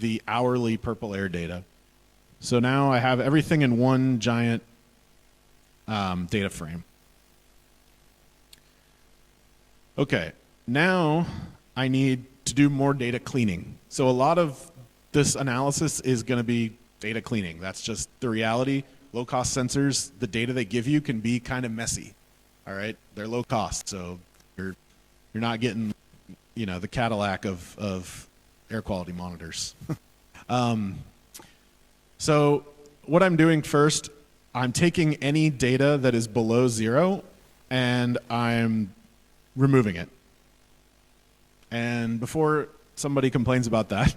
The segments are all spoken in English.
the hourly purple air data. So now I have everything in one giant data frame. Okay, now I need to do more data cleaning. So a lot of this analysis is going to be data cleaning. That's just the reality. Low-cost sensors, the data they give you can be kind of messy. All right, they're low cost, so you're not getting, you know, the Cadillac of air quality monitors. So what I'm doing first, I'm taking any data that is below 0 and I'm removing it. And before somebody complains about that,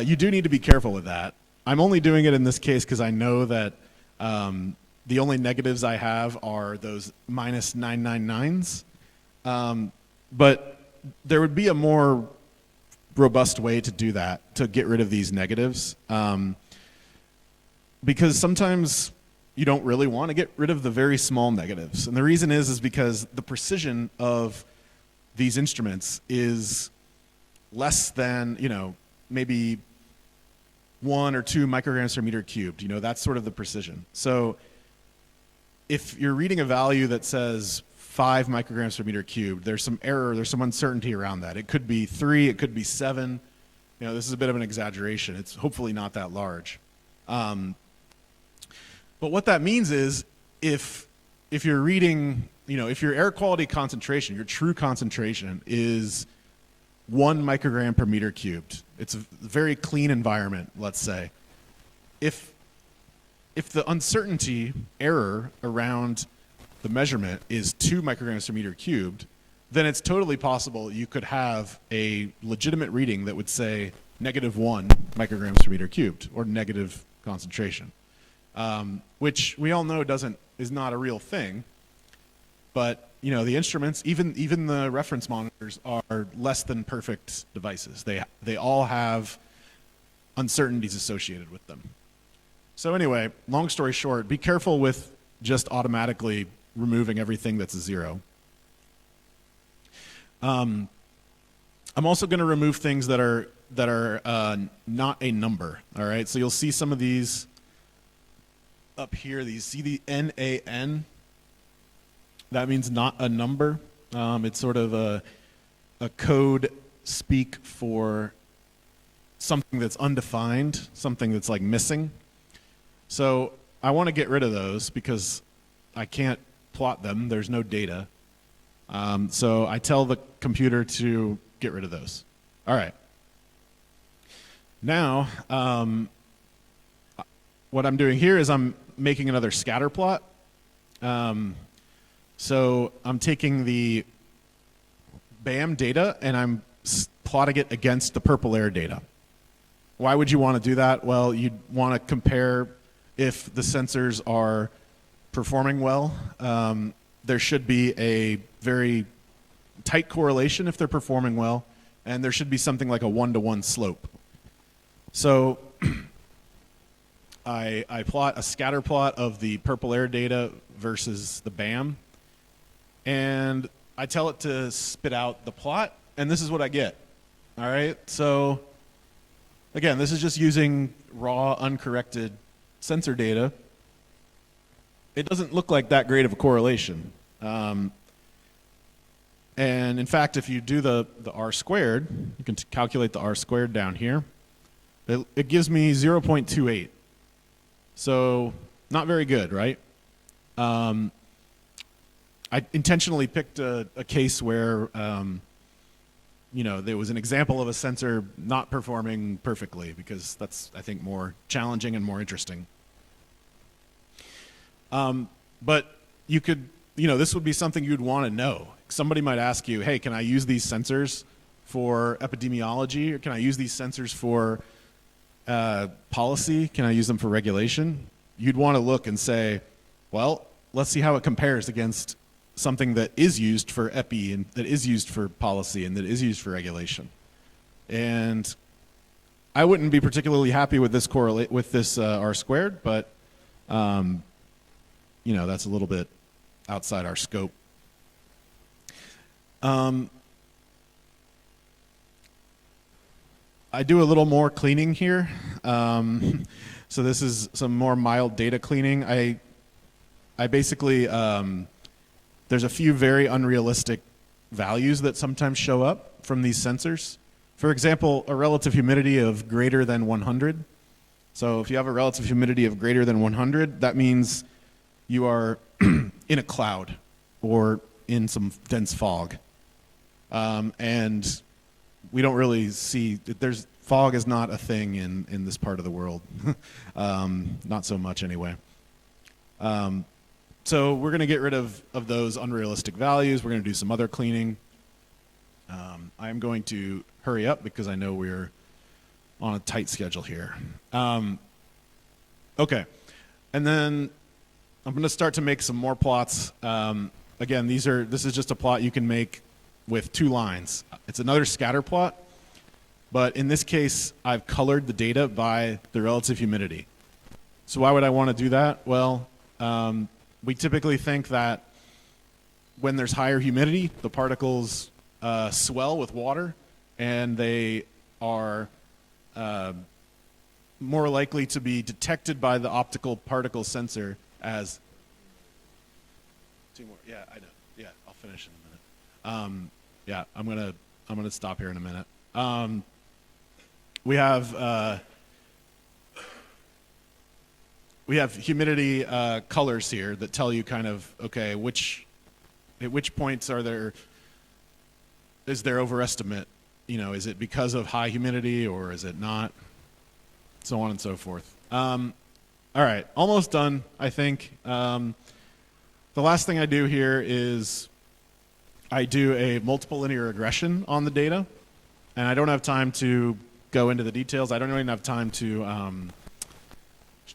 you do need to be careful with that. I'm only doing it in this case because I know that the only negatives I have are those minus 999s. But there would be a more robust way to do that, to get rid of these negatives. Because sometimes you don't really want to get rid of the very small negatives. And the reason is because the precision of these instruments is less than, you know, maybe 1 or 2 micrograms per meter cubed. You know, that's sort of the precision. So if you're reading a value that says 5 micrograms per meter cubed, there's some error, there's some uncertainty around that. It could be 3, it could be 7. You know, this is a bit of an exaggeration. It's hopefully not that large. But what that means is if you're reading, you know, if your air quality concentration, your true concentration is 1 microgram per meter cubed, it's a very clean environment, let's say. If the uncertainty error around the measurement is 2 micrograms per meter cubed, then it's totally possible you could have a legitimate reading that would say -1 micrograms per meter cubed, or negative concentration, which we all know is not a real thing. But you know, the instruments, even the reference monitors, are less than perfect devices. They all have uncertainties associated with them. So anyway, long story short, be careful with just automatically removing everything that's a 0. I'm also going to remove things that are not a number. All right, so you'll see some of these up here. These, see the NaN? That means not a number. It's sort of a code speak for something that's undefined, something that's like missing. So I want to get rid of those because I can't plot them. There's no data. So I tell the computer to get rid of those. All right. Now, what I'm doing here is I'm making another scatter plot. So I'm taking the BAM data and I'm plotting it against the purple air data. Why would you want to do that? Well, you'd want to compare if the sensors are performing well. There should be a very tight correlation if they're performing well, and there should be something like a 1-to-1 slope. So I plot a scatter plot of the purple air data versus the BAM, and I tell it to spit out the plot, and this is what I get. All right, so again, this is just using raw, uncorrected sensor data. It doesn't look like that great of a correlation. And in fact, if you do the R squared, you can calculate the R squared down here. It gives me 0.28. So not very good, right? I intentionally picked a case where you know, there was an example of a sensor not performing perfectly, because that's, I think, more challenging and more interesting. But you could, you know, this would be something you'd want to know. Somebody might ask you, hey, can I use these sensors for epidemiology? Or can I use these sensors for policy? Can I use them for regulation? You'd want to look and say, well, let's see how it compares against something that is used for epi and that is used for policy and that is used for regulation. And I wouldn't be particularly happy with this R squared, but you know, that's a little bit outside our scope. I do a little more cleaning here. So this is some more mild data cleaning. I basically, there's a few very unrealistic values that sometimes show up from these sensors. For example, a relative humidity of greater than 100. So if you have a relative humidity of greater than 100, that means you are in a cloud or in some dense fog. And we don't really see, fog is not a thing in this part of the world. Not so much anyway. So we're going to get rid of those unrealistic values. We're going to do some other cleaning. I'm going to hurry up because I know we're on a tight schedule here. Okay. And then I'm going to start to make some more plots. Again, this is just a plot you can make with 2 lines. It's another scatter plot, but in this case, I've colored the data by the relative humidity. So why would I want to do that? Well, we typically think that when there's higher humidity, the particles swell with water, and they are more likely to be detected by the optical particle sensor as 2 more. Yeah, I know. Yeah, I'll finish in a minute. Yeah, I'm gonna stop here in a minute. We have humidity colors here that tell you kind of, okay, at which points is there overestimate? You know, is it because of high humidity or is it not? So on and so forth. All right, almost done, I think. The last thing I do here is I do a multiple linear regression on the data, and I don't have time to go into the details. I don't even have time to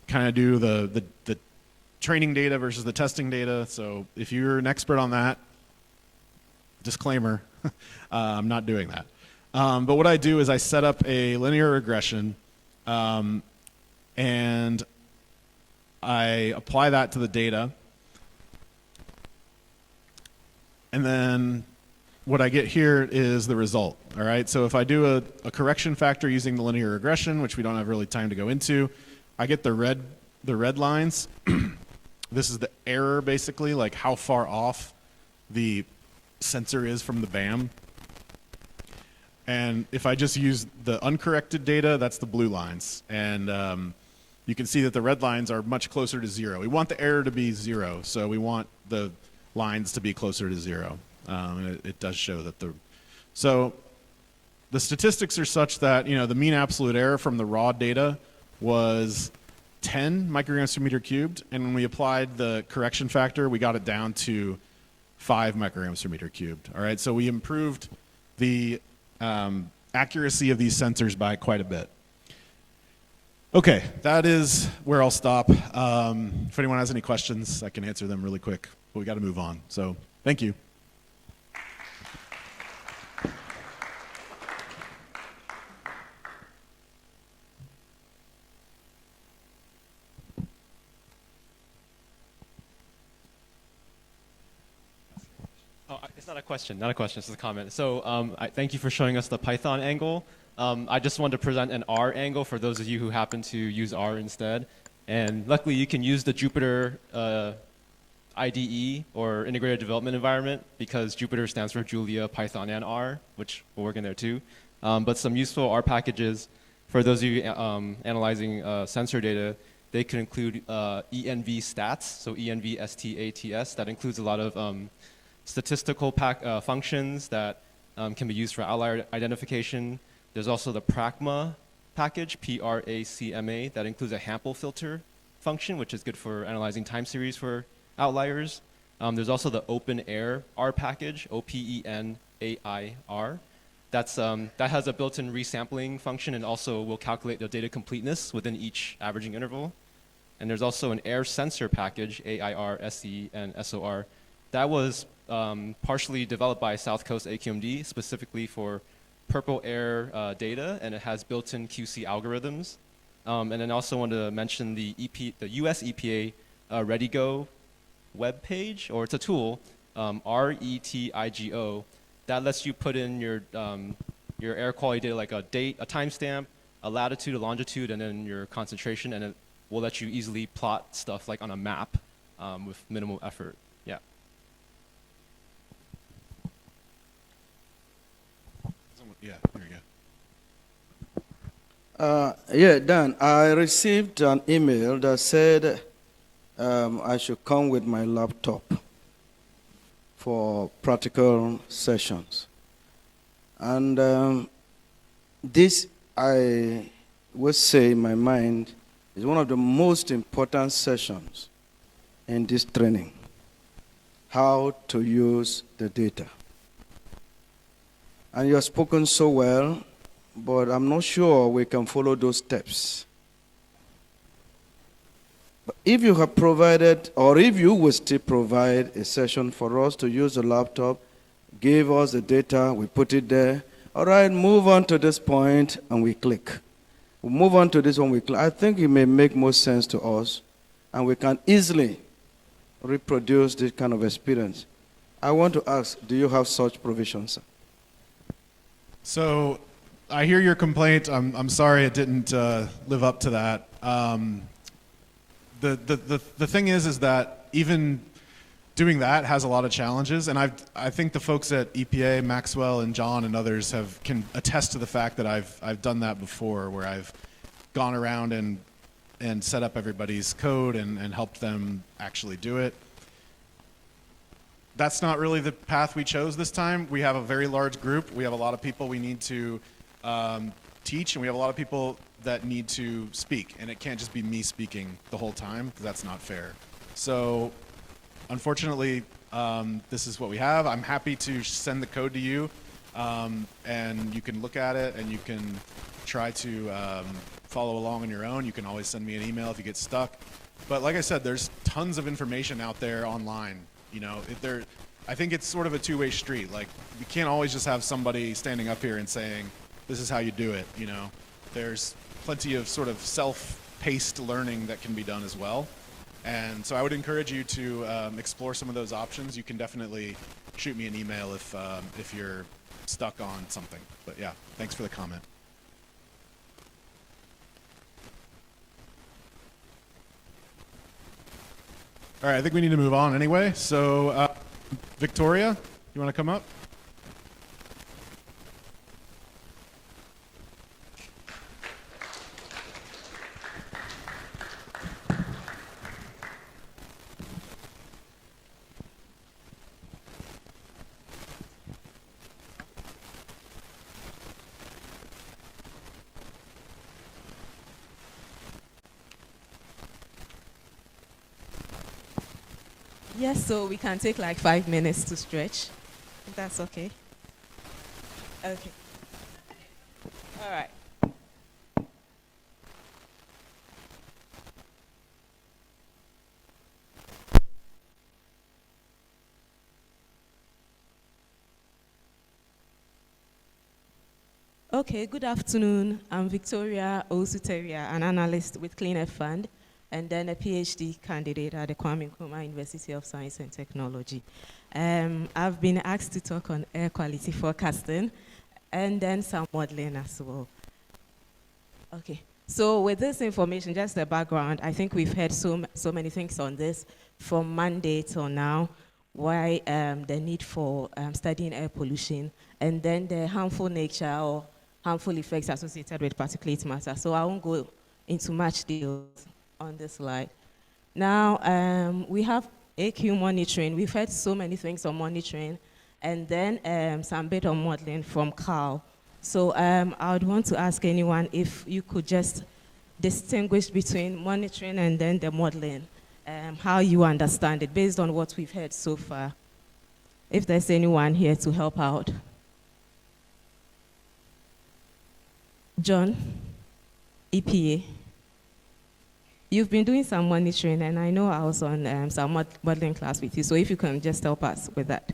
kind of do the training data versus the testing data. So if you're an expert on that, disclaimer, I'm not doing that. But what I do is I set up a linear regression, and I apply that to the data. And then what I get here is the result. All right. So if I do a correction factor using the linear regression, which we don't have really time to go into, I get the red lines. This is the error, basically, like how far off the sensor is from the BAM. And if I just use the uncorrected data, that's the blue lines. And you can see that the red lines are much closer to 0. We want the error to be 0, so we want the lines to be closer to 0. And it does show that so the statistics are such that, you know, the mean absolute error from the raw data was 10 micrograms per meter cubed, and when we applied the correction factor, we got it down to 5 micrograms per meter cubed. All right, so we improved the accuracy of these sensors by quite a bit. Okay, that is where I'll stop. If anyone has any questions, I can answer them really quick, but we got to move on. So thank you. It's not a question, it's a comment. So thank you for showing us the Python angle. I just wanted to present an R angle for those of you who happen to use R instead. And luckily you can use the Jupyter IDE or Integrated Development Environment because Jupyter stands for Julia, Python, and R, which will work in there too. But some useful R packages for those of you analyzing sensor data, they could include ENV stats, so ENV STATS. That includes a lot of statistical functions that can be used for outlier identification. There's also the Pragma package, PRACMA, that includes a Hampel filter function, which is good for analyzing time series for outliers. There's also the Open Air R package, OPENAIR. That has a built-in resampling function and also will calculate the data completeness within each averaging interval. And there's also an Air Sensor package, AIR, SE, and SOR. That was partially developed by South Coast AQMD specifically for purple air data, and it has built-in QC algorithms. And then also want to mention the US EPA ReadyGo web page, or it's a tool, RETIGO, that lets you put in your your air quality data, like a date, a timestamp, a latitude, a longitude, and then your concentration, and it will let you easily plot stuff like on a map with minimal effort. Yeah. Yeah, there you go. Yeah, Dan, I received an email that said I should come with my laptop for practical sessions. And this, I would say in my mind, is one of the most important sessions in this training, how to use the data. And you have spoken so well, but I'm not sure we can follow those steps. But if you have provided, or if you will still provide a session for us to use the laptop, give us the data, we put it there. All right, move on to this point, and we click. We move on to this one, we click. I think it may make more sense to us, and we can easily reproduce this kind of experience. I want to ask, do you have such provisions, sir? So I hear your complaint. I'm sorry it didn't live up to that. The thing is that even doing that has a lot of challenges, and I think the folks at EPA, Maxwell and John and others can attest to the fact that I've done that before, where I've gone around and set up everybody's code and helped them actually do it. That's not really the path we chose this time. We have a very large group. We have a lot of people we need to teach, and we have a lot of people that need to speak, and it can't just be me speaking the whole time, because that's not fair. So unfortunately, this is what we have. I'm happy to send the code to you, and you can look at it, and you can try to follow along on your own. You can always send me an email if you get stuck. But like I said, there's tons of information out there online. You know, I think it's sort of a two-way street. Like, you can't always just have somebody standing up here and saying, this is how you do it, you know. There's plenty of sort of self-paced learning that can be done as well. And so I would encourage you to explore some of those options. You can definitely shoot me an email if you're stuck on something. But yeah, thanks for the comment. All right, I think we need to move on anyway. So, Victoria, you want to come up? Yes, so we can take like 5 minutes to stretch, if that's okay. Okay. All right. Okay, good afternoon. I'm Victoria Osuteria, an analyst with Clean Air Fund, and then a PhD candidate at the Kwame Nkrumah University of Science and Technology. I've been asked to talk on air quality forecasting and then some modeling as well. Okay, so with this information, just the background, I think we've heard so many things on this from Monday till now, why the need for studying air pollution, and then the harmful nature or harmful effects associated with particulate matter. So I won't go into much details on this slide. Now, we have AQ monitoring. We've heard so many things on monitoring, and then some bit on modeling from Carl. So I would want to ask anyone if you could just distinguish between monitoring and then the modeling, how you understand it based on what we've heard so far. If there's anyone here to help out. John, EPA. You've been doing some monitoring, and I know I was on some modeling class with you, so if you can just help us with that.